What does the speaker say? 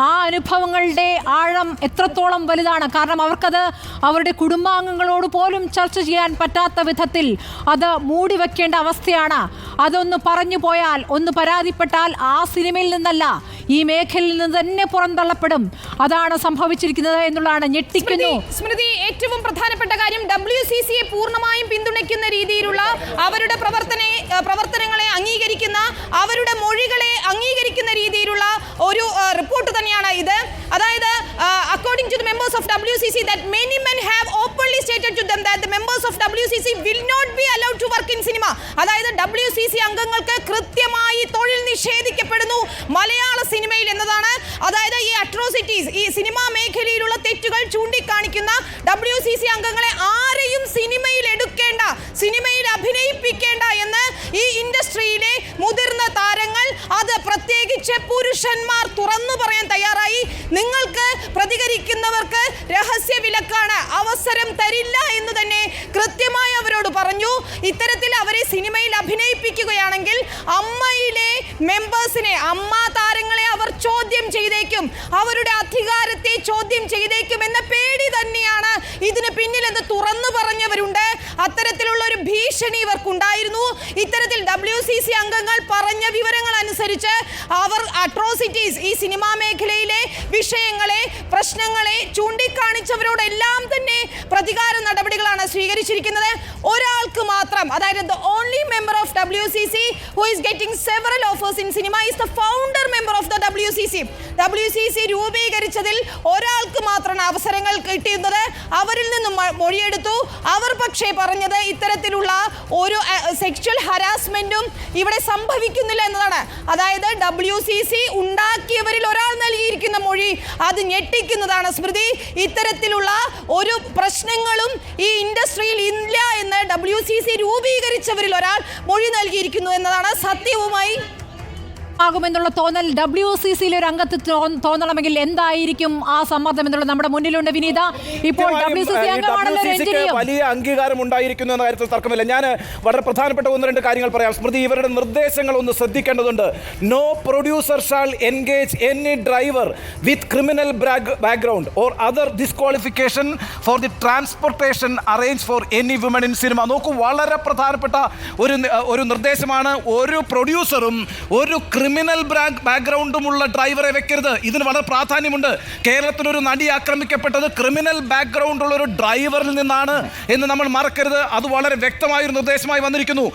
ആ അനുഭവങ്ങളുടെ ആഴം എത്രത്തോളം വലുതാണ്? കാരണം അവർക്കത് അവരുടെ കുടുംബാംഗങ്ങളോട് പോലും ചർച്ച ചെയ്യാൻ പറ്റാത്ത വിധത്തിൽ അത് മൂടി വെക്കേണ്ട അവസ്ഥയാണ്. അതൊന്ന് പറഞ്ഞു പോയാൽ, ഒന്ന് പരാതിപ്പെട്ടാൽ ആ സിനിമയിൽ നിന്നല്ല, ഈ മേഖലയിൽ നിന്ന് തന്നെ പുറന്തള്ളപ്പെടും. അതാണ് സംഭവിച്ചിരിക്കുന്നത് എന്നുള്ളതാണ്. ഞെട്ടിക്കുന്നു. സ്മൃതി, ഏറ്റവും പ്രധാനപ്പെട്ട കാര്യം WCCയെ പൂർണ്ണമായും പിന്തുണയ്ക്കുന്ന രീതിയിലുള്ള അവരുടെ പ്രവർത്തനങ്ങളെ അംഗീകരിക്കുന്ന, അവരുടെ മൊഴികളെ അംഗീകരിക്കുന്ന രീതിയിലുള്ള ഒരു റിപ്പോർട്ട് തന്നെയാണ് ഇത്. അതായത് according to the members of WCC that many men have openly stated to them that the members of WCC will not be allowed to work in cinema. അതായത് WCC അംഗങ്ങൾക്ക് കൃത്യമായി തൊഴിൽ നിഷേധിക്കപ്പെടുന്നു മലയാള സിനിമയിൽ എന്നതാണ്. അതായത് ഈ അട്രോസിറ്റീസ്, ഈ സിനിമാ മേഖലയിലുള്ള തെറ്റുകൾ ചൂണ്ടിക്കാണിക്കുന്ന WCC അംഗങ്ങളെ ആരെയും സിനിമയിൽ എടുക്കേണ്ട, സിനിമയിൽ അഭിനയിപ്പിക്കേണ്ട എന്ന് ഈ ഇൻഡസ്ട്രിയിലെ മുതിർന്ന താരങ്ങൾ, അത് പ്രത്യേകിച്ച് പുരുഷന്മാർ തുറന്നു പറയാൻ തയ്യാറായി. നിങ്ങൾക്ക് പ്രതികരിക്കുന്നവർക്ക് രഹസ്യ വിലക്കാണ്, അവസരം തരില്ല എന്ന് തന്നെ കൃത്യമായി അവരോട് പറഞ്ഞു. ഇത്തരത്തിൽ അവരെ സിനിമയിൽ അഭിനയിപ്പിക്കുകയാണെങ്കിൽ അമ്മയിലെ മെമ്പേഴ്സിനെ, അമ്മ താരങ്ങളെ അവർ ചോദ്യം ചെയ്തേക്കും, അവരുടെ അധികാരത്തെ ചോദ്യം ചെയ്തേക്കും എന്ന പേടി തന്നെയാണ് ഇതിന് പിന്നിലെന്ന് തുറന്നു പറഞ്ഞവരുണ്ട്. അത്തരത്തിലുള്ള ഒരു ഭീഷണി ഇവർക്കുണ്ടായിരുന്നു. ഇത്തരത്തിൽ WCC അംഗങ്ങൾ പറഞ്ഞ വിവരങ്ങൾ അനുസരിച്ച് അവർ അട്രോസിറ്റീസ്, ഈ സിനിമാ മേഖലയിലെ വിഷയങ്ങളെ, പ്രശ്നങ്ങളെ ചൂണ്ടിക്കാണിച്ചവരോടെല്ലാം തന്നെ പ്രതികാര നടപടികളാണ് സ്വീകരിച്ചിരിക്കുന്നത്. ഒരാൾക്ക് മാത്രം, അതായത് the only member of WCC who is getting several offers in cinema is the founder member of the WCC. WCC രൂപീകരിച്ചതിൽ ഒരാൾക്ക് മാത്രമാണ് അവസരങ്ങൾ കിട്ടിയിരുന്നത്. അവരിൽ നിന്നും മൊഴിയെടുത്തു. അവർ പക്ഷേ പറഞ്ഞത് ഇത്തരത്തിലുള്ള ഒരു സെക്ഷൽ ഹരാസ്മെന്റും ഇവിടെ സംഭവിക്കുന്നില്ല എന്നതാണ്. അതായത് WCC ഉണ്ടാക്കിയവരിൽ ഒരാൾ നൽകിയിരിക്കുന്ന മൊഴി അത് ഞെട്ടിക്കുന്നതാണ്. സ്മൃതി, ഇത്തരത്തിലുള്ള ഒരു പ്രശ്നങ്ങളും ഈ ഇൻഡസ്ട്രിയിൽ ഇല്ല എന്ന് WCC രൂപീകരിച്ചവരിൽ ഒരാൾ മൊഴി നൽകിയിരിക്കുന്നു എന്നതാണ്. സത്യവുമായി ആകുമെന്നുള്ള തോന്നൽ WCCയിലെ ഒരു അംഗത്തിൽ തോന്നണമെങ്കിൽ എന്തായിരിക്കും ആ സമ്മർദ്ദം എന്നുള്ളത് നമ്മുടെ മുന്നിലുണ്ട്. വിനീത, ഇപ്പോൾ WCC അംഗമാണല്ലോ വലിയ അംഗീകാരം ഉണ്ടായിരിക്കുന്നു എന്ന കാര്യത്തിൽ തർക്കമില്ല. ഞാൻ വളരെ പ്രധാനപ്പെട്ട ഒന്ന് രണ്ട് കാര്യങ്ങൾ പറയാം. സ്മൃതി, ഇവരുടെ നിർദ്ദേശങ്ങൾ ഒന്ന് ശ്രദ്ധിക്കേണ്ടതുണ്ട്. No producer shall engage any driver with criminal background or other disqualification for the transportation arrange for any woman in cinema. നോക്കൂ, വളരെ പ്രധാനപ്പെട്ട ഒരു നിർദ്ദേശമാണ്. ഒരു പ്രൊഡ്യൂസറും ഒരു ക്രിമിനൽ ബാക്ക്ഗ്രൗണ്ടുമുള്ള ഡ്രൈവറെ വെക്കരുത്. ഇതിന് വളരെ പ്രാധാന്യമുണ്ട്. കേരളത്തിലൊരു നടി ആക്രമിക്കപ്പെട്ടത് ക്രിമിനൽ ബാക്ക്ഗ്രൗണ്ടുള്ള ഒരു ഡ്രൈവറിൽ നിന്നാണ് എന്ന് നമ്മൾ മറക്കരുത്. അത് വളരെ വ്യക്തമായൊരു നിർദ്ദേശമായി വന്നിരിക്കുന്നു.